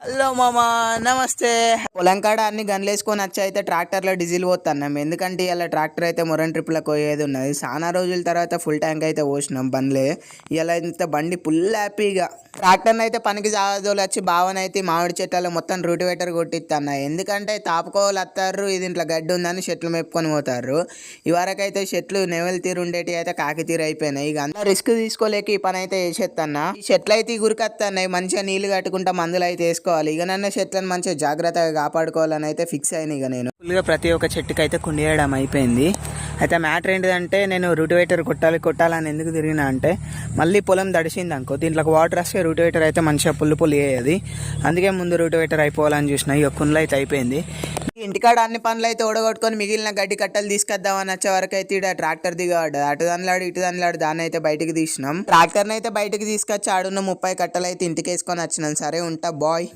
Hello మామ, నమస్తే. పొలం కాడ అన్ని గన్లు వేసుకొని వచ్చి అయితే ట్రాక్టర్లో డీజిల్ పోతున్నాం. ఎందుకంటే ఇలా ట్రాక్టర్ అయితే మొరన్ ట్రిప్లకు పోయేది ఉన్నది. చాలా రోజుల తర్వాత ఫుల్ ట్యాంక్ అయితే పోసినాం బండ్లే. ఇలా ఇంత బండి ఫుల్ హ్యాపీగా ట్రాక్టర్ని అయితే పనికి జాదోలు వచ్చి బావనైతే మామిడి చెట్లలో మొత్తం రూటివేటర్ కొట్టిస్తున్నా. ఎందుకంటే తాపుకోవాలి వస్తారు, ఇది ఇంట్లో గడ్డి ఉందని చెట్లు మెప్పుకొని పోతారు. ఇవరకైతే చెట్లు నెవెల్ తీరు ఉండేటి అయితే కాకి తీరు అయిపోయినాయి. ఇక అంతా రిస్క్ తీసుకోలేక ఈ పని అయితే వేసేస్తున్నా. ఈ చెట్లు అయితే గురికత్తన్నాయి, మంచిగా నీళ్లు కట్టుకుంటా మందులు అయితే వేసుకోవాలి. ఇక నన్ను చెట్లను మంచిగా జాగ్రత్తగా కాపాడుకోవాలని అయితే ఫిక్స్ అయిన. ఇక నేను ఫుల్గా ప్రతి ఒక్క చెట్టుకి అయితే కుండియడం అయిపోయింది. అయితే మ్యాటర్ ఏంటిదంటే నేను రూటివేటర్ కొట్టాలని ఎందుకు తిరిగినా అంటే మళ్ళీ పొలం దడిసింది అనుకో, దీంట్లోకి వాటర్ వస్తే రూటివేటర్ అయితే మంచిగా పుల్లు అయ్యేది. అందుకే ముందు రూటివేటర్ అయిపోవాలని చూసిన. ఇక కుండ్లు అయితే అయిపోయింది. ఇంటికాడ అన్ని పనులు అయితే ఓడగొట్టుకొని మిగిలిన గడ్డి కట్టలు తీసుకొద్దామని వచ్చే వరకు అయితే ఇక్కడ ట్రాక్టర్ దిగాడు. అటు దానిలాడు ఇటు దానిలాడు దాన్ని అయితే బయటకు తీసినాం. ట్రాక్టర్ని అయితే బయటకు తీసుకొచ్చి ఆడున్న 30 కట్టలు అయితే ఇంటికి వేసుకొని వచ్చినాం. సరే ఉంటా బాయ్.